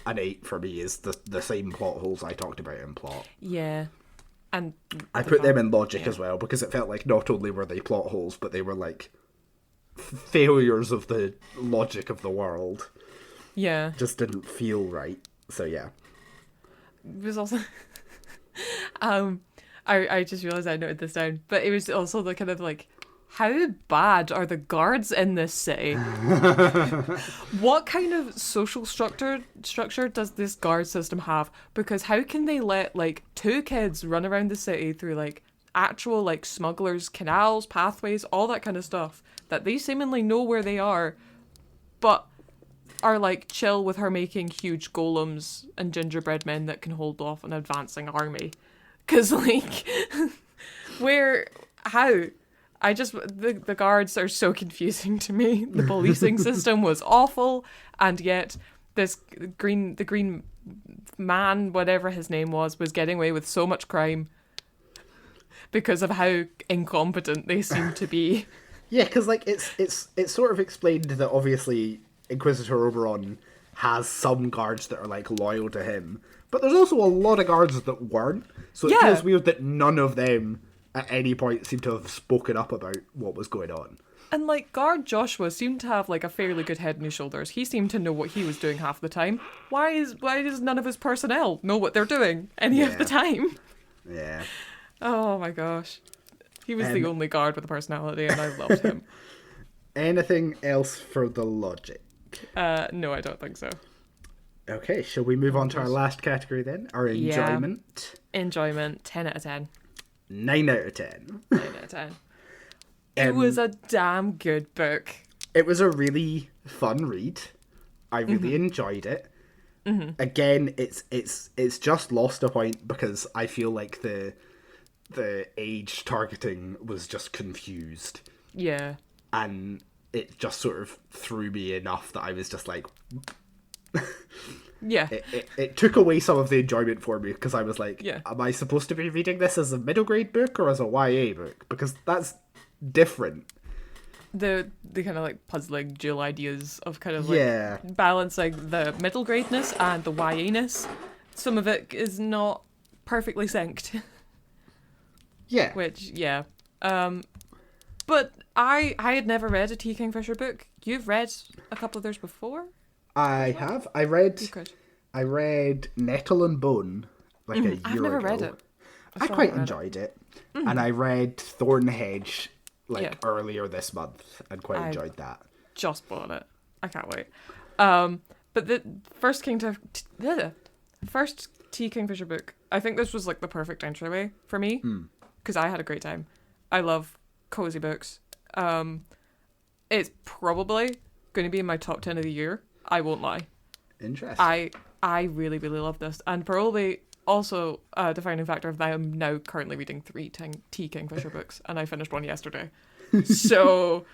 an 8 for me is the same plot holes I talked about in plot. Yeah. And I put them in logic as well, because it felt like not only were they plot holes, but they were like failures of the logic of the world. Yeah. Just didn't feel right. So yeah. It was also I just realised I noted this down, but it was also the kind of like, how bad are the guards in this city? What kind of social structure does this guard system have? Because how can they let like 2 kids run around the city through like actual like smugglers' canals, pathways, all that kind of stuff, that they seemingly know where they are, but are like chill with her making huge golems and gingerbread men that can hold off an advancing army? Because like, how? The guards are so confusing to me. The policing system was awful, and yet the green man, whatever his name was getting away with so much crime because of how incompetent they seem to be. Yeah, because like it's sort of explained that obviously Inquisitor Oberon has some guards that are like loyal to him, but there's also a lot of guards that weren't. So it feels weird that none of them at any point seemed to have spoken up about what was going on. And like, guard Joshua seemed to have like a fairly good head on his shoulders. He seemed to know what he was doing half the time. Why does none of his personnel know what they're doing any of the time? Yeah. Oh my gosh. He was the only guard with a personality, and I loved him. Anything else for the logic? No, I don't think so. Okay, shall we move on to our last category then? Our enjoyment. Yeah. Enjoyment, 10 out of 10. 9 out of 10. 9 out of 10. It was a damn good book. It was a really fun read. I really enjoyed it. Again, it's just lost a point because I feel like the age targeting was just confused. Yeah. And it just sort of threw me enough that I was just like... Yeah. It took away some of the enjoyment for me because I was like, Yeah. am I supposed to be reading this as a middle grade book or as a YA book? Because that's different. The kind of like puzzling dual ideas of kind of like Yeah. balancing the middle gradeness and the YA-ness. Some of it is not perfectly synced. Yeah. Which, yeah. But I had never read a T Kingfisher book. You've read a couple of theirs before? I have. I read Nettle and Bone like a year ago. I've never read it. I quite enjoyed it. And I read Thornhedge earlier this month and quite enjoyed that. Just bought it. I can't wait. But the first T Kingfisher book, I think this was like the perfect entryway for me because I had a great time. I love cozy books. It's probably going to be in my top 10 of the year. I won't lie. Interesting. I really, really love this. And probably also a defining factor of that I am now currently reading 3 T Kingfisher books, and I finished one yesterday. So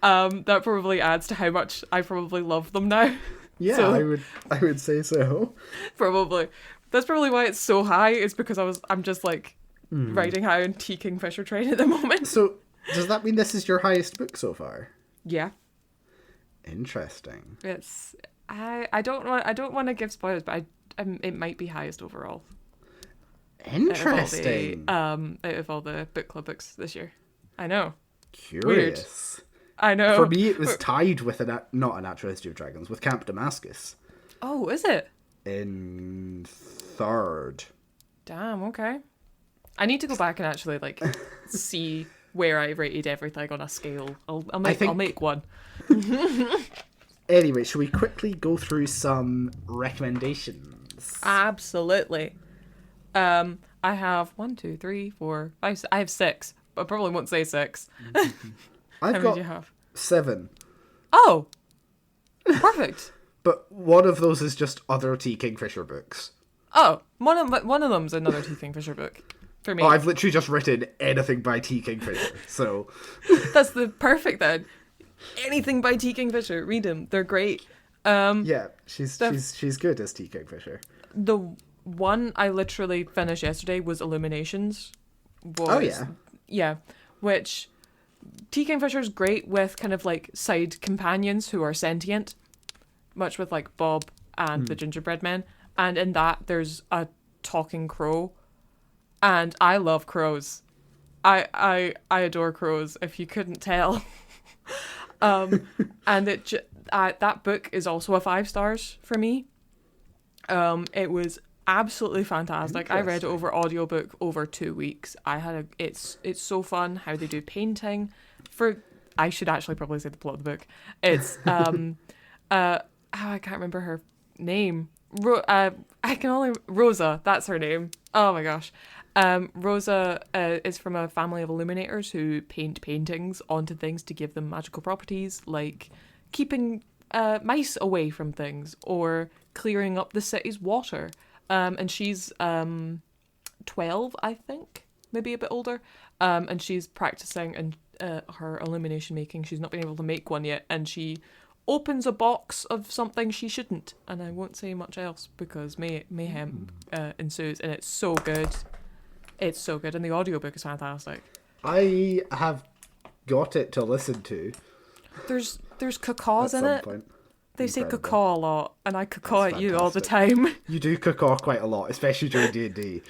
that probably adds to how much I probably love them now. Yeah, So, I would say so. probably. That's probably why it's so high, is because I'm just like riding high on T Kingfisher train at the moment. So, does that mean this is your highest book so far? Yeah. Interesting. It's I don't want to give spoilers, but it might be highest overall. Interesting. Out of all the book club books this year. I know. Curious. I know. For me, it was tied with not A Natural History of Dragons, with Camp Damascus. Oh, is it? In third. Damn, okay. I need to go back and actually like see where I rated everything on a scale. I'll make one. Anyway, shall we quickly go through some recommendations? Absolutely. I have 1, 2, 3, 4, 5. I have 6, but I probably won't say 6. I've How got many do you have? 7. Oh, perfect. But one of those is just other T Kingfisher books. Oh, one of them's another T Kingfisher book for me. Oh, I've literally just written anything by T Kingfisher, so That's the perfect then. Anything by T Kingfisher, read them. They're great. yeah, she's good as T Kingfisher. The one I literally finished yesterday was Illuminations. Oh yeah, yeah. Which T Kingfisher's great with kind of like side companions who are sentient, much with like Bob and the Gingerbread Man. And in that, there's a talking crow, and I love crows. I adore crows. If you couldn't tell. And that book is also a 5 stars for me. It was absolutely fantastic. I read it over audiobook over 2 weeks. It's so fun how they do painting. I should actually probably say the plot of the book. It's I can't remember her name. Rosa. That's her name. Oh my gosh. Rosa is from a family of illuminators who paint paintings onto things to give them magical properties, like keeping mice away from things or clearing up the city's water. And she's 12, I think, maybe a bit older. And she's practicing and her illumination making. She's not been able to make one yet, and she opens a box of something she shouldn't. And I won't say much else because mayhem ensues, and it's so good. It's so good, and the audiobook is fantastic. I have got it to listen to. There's cacaws in it. Point. They Incredible. say cacaw a lot, and I cacaw That's at you all the fantastic. time. You do cacaw quite a lot, especially during D&D.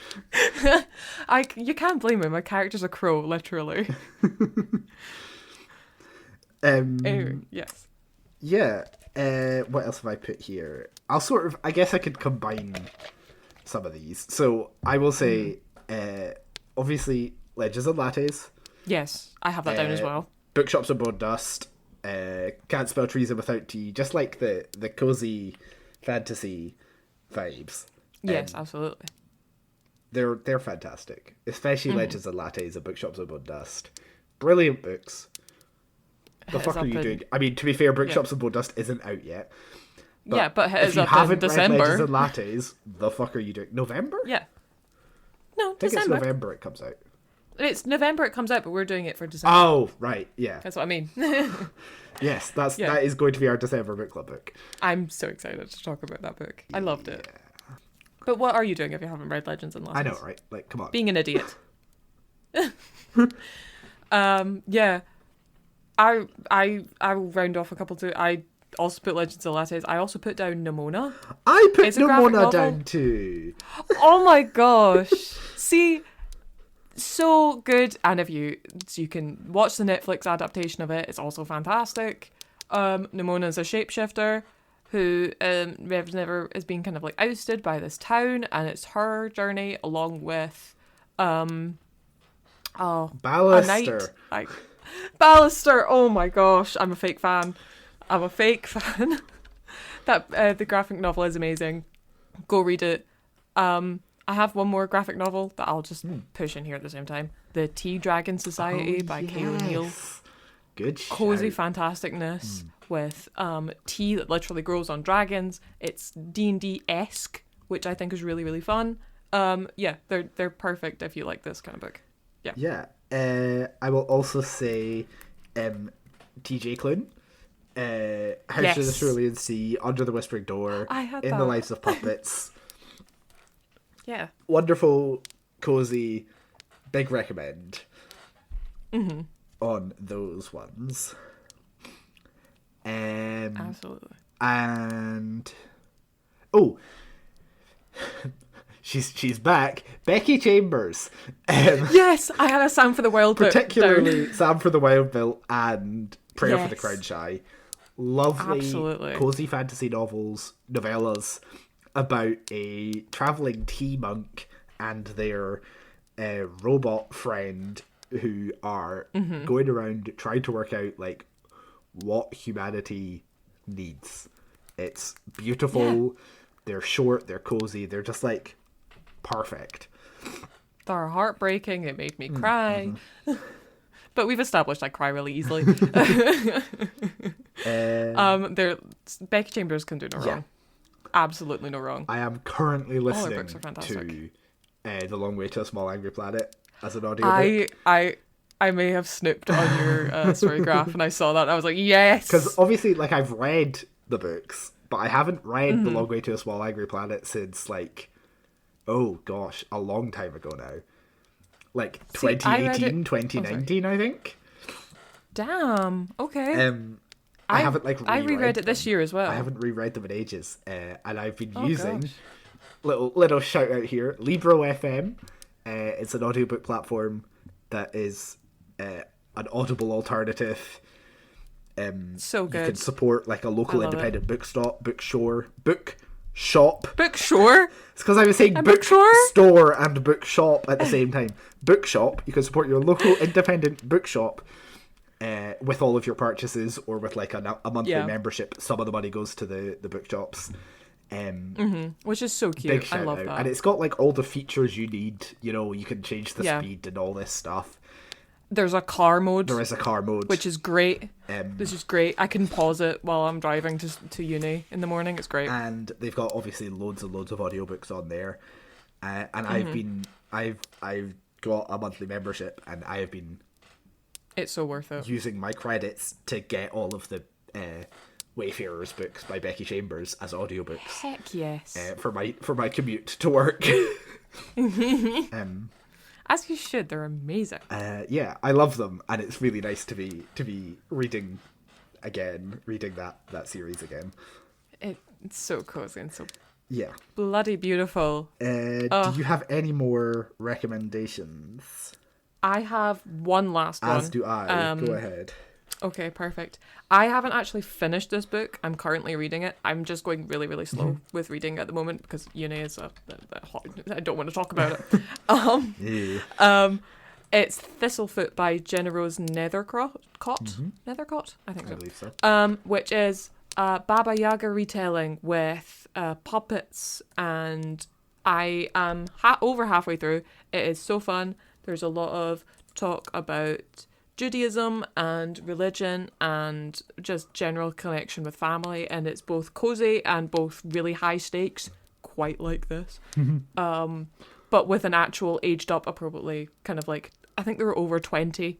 You can't blame me. My character's a crow, literally. Anyway, yes. Yeah. What else have I put here? I guess I could combine some of these. So I will say, obviously, Legends and Lattes. Yes, I have that down as well. Bookshops of Bone Dust. Can't Spell Treason Without Tea. Just like the cozy fantasy vibes. Yes, absolutely. They're fantastic. Especially Legends and Lattes and Bookshops of Bone Dust. Brilliant books. The fuck are you doing? I mean, to be fair, Bookshops of Bone Dust isn't out yet. But it if is you up haven't in read Legends December. and Lattes, the fuck are you doing? November? Yeah. No, I think December. it's November it comes out. It's November it comes out, but we're doing it for December. Oh, right, yeah. That's what I mean. Yes, that is going to be our December book club book. I'm so excited to talk about that book. I loved it. But what are you doing if you haven't read Legends and Lessons? I know, right? Like, come on. Being an idiot. Yeah. I will round off a couple too. I also put Legends of Lattes. I also put down Nimona. I put It's a graphic Nimona novel. down too. Oh my gosh. See, so good. And if you can watch the Netflix adaptation of it, it's also fantastic. Nimona is a shapeshifter who never is being kind of like ousted by this town, and it's her journey along with Ballister. Ballister. Oh my gosh, I'm a fake fan. That the graphic novel is amazing. Go read it. I have one more graphic novel that I'll just push in here at the same time. The Tea Dragon Society by Kay O'Neill. Good Cozy shout. fantasticness with tea that literally grows on dragons. It's D&D-esque, which I think is really, really fun. Yeah, they're perfect if you like this kind of book. Yeah. Yeah. I will also say TJ Clune. House of the Cerulean Sea, Under the Whispering Door, I had In that. the Lives of Puppets. Yeah. Wonderful, cozy, big recommend on those ones. Absolutely. And she's back. Becky Chambers. Yes, I had a Sound for the Wild book Particularly down. Sam for the Wild Bill and Prayer for the Yes. Crown Shy. Lovely, Absolutely. cozy fantasy novellas about a travelling tea monk and their robot friend who are going around trying to work out like what humanity needs. It's beautiful. Yeah. They're short. They're cozy. They're just like perfect. They're heartbreaking. It made me cry. But we've established I cry really easily. Becky Chambers can do no wrong. Absolutely no wrong. I am currently listening books are fantastic. to The Long Way to a Small Angry Planet as an audiobook. I may have snooped on your story graph and I saw that and I was like, yes! Because obviously, like, I've read the books, but I haven't read The Long Way to a Small Angry Planet since, like, oh gosh, a long time ago now. Like, See, 2018, 2019, I think. Damn, okay. I haven't, like, I reread it this them. year as well. I haven't reread them in ages, and I've been using, gosh. little shout out here, Libro FM. It's an audiobook platform that is an Audible alternative. So good. You can support like a local love independent bookshop. Bookshore? It's because I was saying Bookshore? bookstore and bookshop at the same time. Bookshop. You can support your local independent bookshop with all of your purchases, or with like a monthly membership. Some of the money goes to the bookshops. Which is so Big cute. shout I love out. that. And it's got like all the features you need. You know, you can change the speed and all this stuff. There's a car mode. There is a car mode, which is great. This is great. I can pause it while I'm driving to uni in the morning. It's great. And they've got obviously loads and loads of audiobooks on there. And I've got a monthly membership, and I have been It's so worth it. using my credits to get all of the Wayfarers books by Becky Chambers as audiobooks. Heck yes. For my commute to work. As you should. They're amazing. Yeah, I love them, and it's really nice to be reading that series again. It's so cozy and so Yeah. bloody beautiful. Do you have any more recommendations? I have one last one. As do I. Go ahead. Okay, perfect. I haven't actually finished this book. I'm currently reading it. I'm just going really, really slow with reading at the moment because uni is I don't want to talk about it. It's Thistlefoot by Jenna Rose Nethercott. Nethercott? I think so. I believe so. Which is a Baba Yaga retelling with puppets, and I am over halfway through. It is so fun. There's a lot of talk about Judaism and religion and just general connection with family, and it's both cozy and both really high stakes, quite like this. but with an actual aged up appropriately kind of like, I think they're over 20,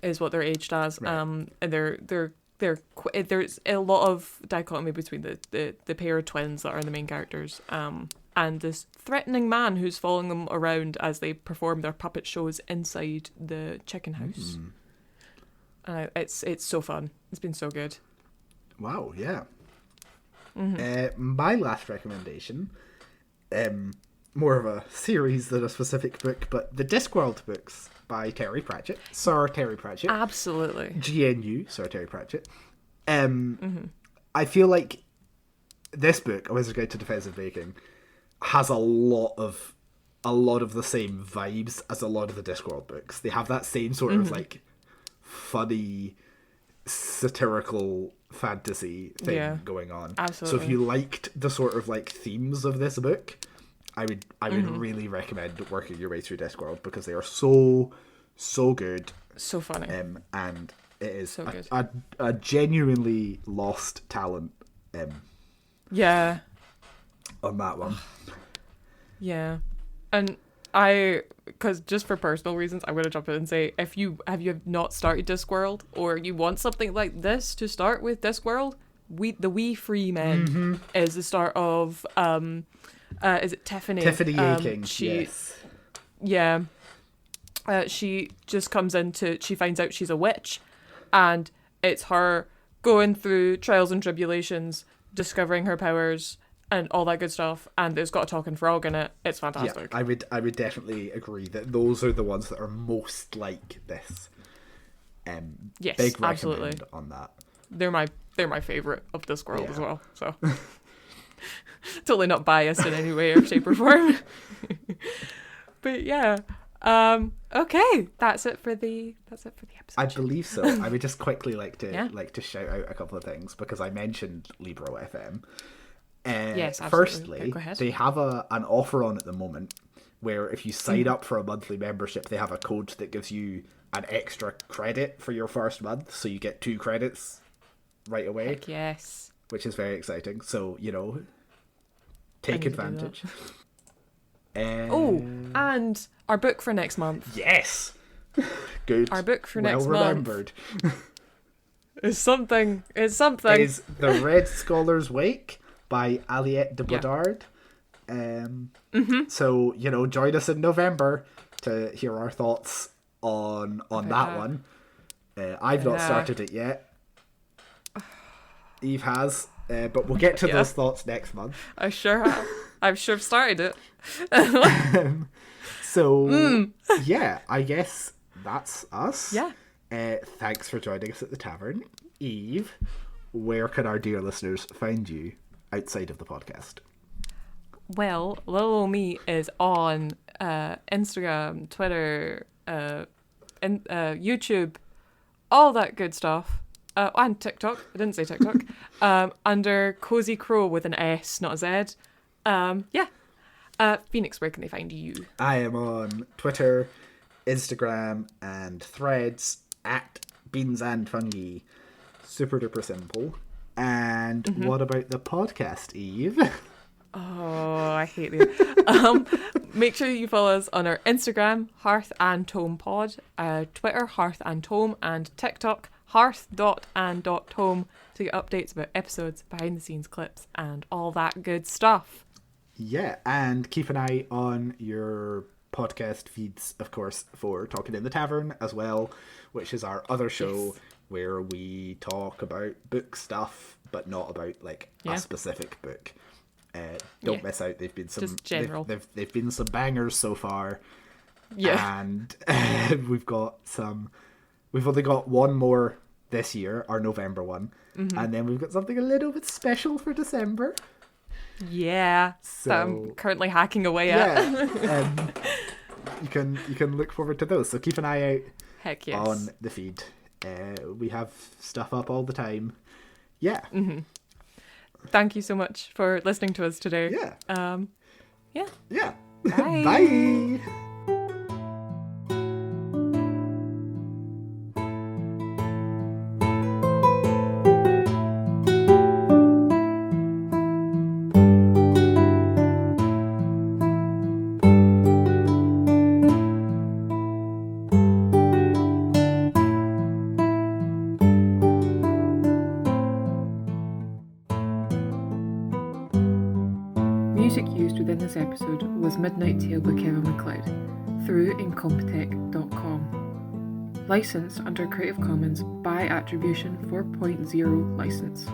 is what they're aged as. Right. And there's a lot of dichotomy between the pair of twins that are the main characters, and this threatening man who's following them around as they perform their puppet shows inside the chicken house. It's so fun. It's been so good. Wow, yeah. My last recommendation, more of a series than a specific book, but the Discworld books by Terry Pratchett, Sir Terry Pratchett. Absolutely. GNU, Sir Terry Pratchett. I feel like this book, A Wizard's Guide to Defensive Baking, has a lot of the same vibes as a lot of the Discworld books. They have that same sort of like funny, satirical fantasy thing going on. Absolutely. So if you liked the sort of like themes of this book, I would really recommend working your way through Discworld, because they are so good. So funny. And it is So good. a genuinely lost talent Yeah. on that one. Yeah. And because just for personal reasons, I'm going to jump in and say, have you not started Discworld, or you want something like this to start with Discworld, the Wee Free Men is the start of, is it Tiffany? Tiffany Aching, yes. Yeah. She just she finds out she's a witch, and it's her going through trials and tribulations, discovering her powers, and all that good stuff, and it's got a talking frog in it. It's fantastic. Yeah, I would definitely agree that those are the ones that are most like this. Yes, big recommend absolutely. on that. They're my favorite of Discworld as well. So totally not biased in any way or shape or form. But yeah. Okay, that's it for the episode. I believe so. I would just quickly like to shout out a couple of things, because I mentioned Libro FM. Yes, absolutely. Firstly, go ahead. they have an offer on at the moment where if you sign up for a monthly membership, they have a code that gives you an extra credit for your first month, so you get 2 credits right away. Heck yes. Which is very exciting. So, take advantage. And our book for next month. Yes! Good. Our book for next month. Well remembered. It's something. Is The Red Scholar's Wake by Aliette de Bodard. So, join us in November to hear our thoughts on that one. I've not started it yet. Eve has, but we'll get to those thoughts next month. I sure have. I've started it. Yeah, I guess that's us. Yeah. Thanks for joining us at the tavern. Eve, where can our dear listeners find you outside of the podcast? Well, little old me is on Instagram, Twitter, YouTube, all that good stuff. And TikTok. I didn't say TikTok. Under Cozy Crow with an S, not a Z. Phoenix, where can they find you? I am on Twitter, Instagram, and Threads at Beans and Fungi. Super duper simple. And what about the podcast, Eve? Oh, I hate you. Make sure you follow us on our Instagram, Hearth and Tome Pod, Twitter, Hearth and Tome, and TikTok, hearth.and.tome, to get updates about episodes, behind the scenes clips, and all that good stuff. Yeah, and keep an eye on your podcast feeds, of course, for Talking in the Tavern as well, which is our other show where we talk about book stuff, but not about a specific book. Don't miss out. They've been some just general. They've been some bangers so far. Yeah, and we've only got one more this year, our November one, and then we've got something a little bit special for December. Yeah, so that I'm currently hacking away at. You can look forward to those. So keep an eye out. Heck yes. On the feed. We have stuff up all the time. Yeah. Thank you so much for listening to us today. Yeah. Yeah. Bye. Bye. Music used within this episode was Midnight Tale by Kevin MacLeod through incompetech.com. Licensed under Creative Commons by Attribution 4.0 license.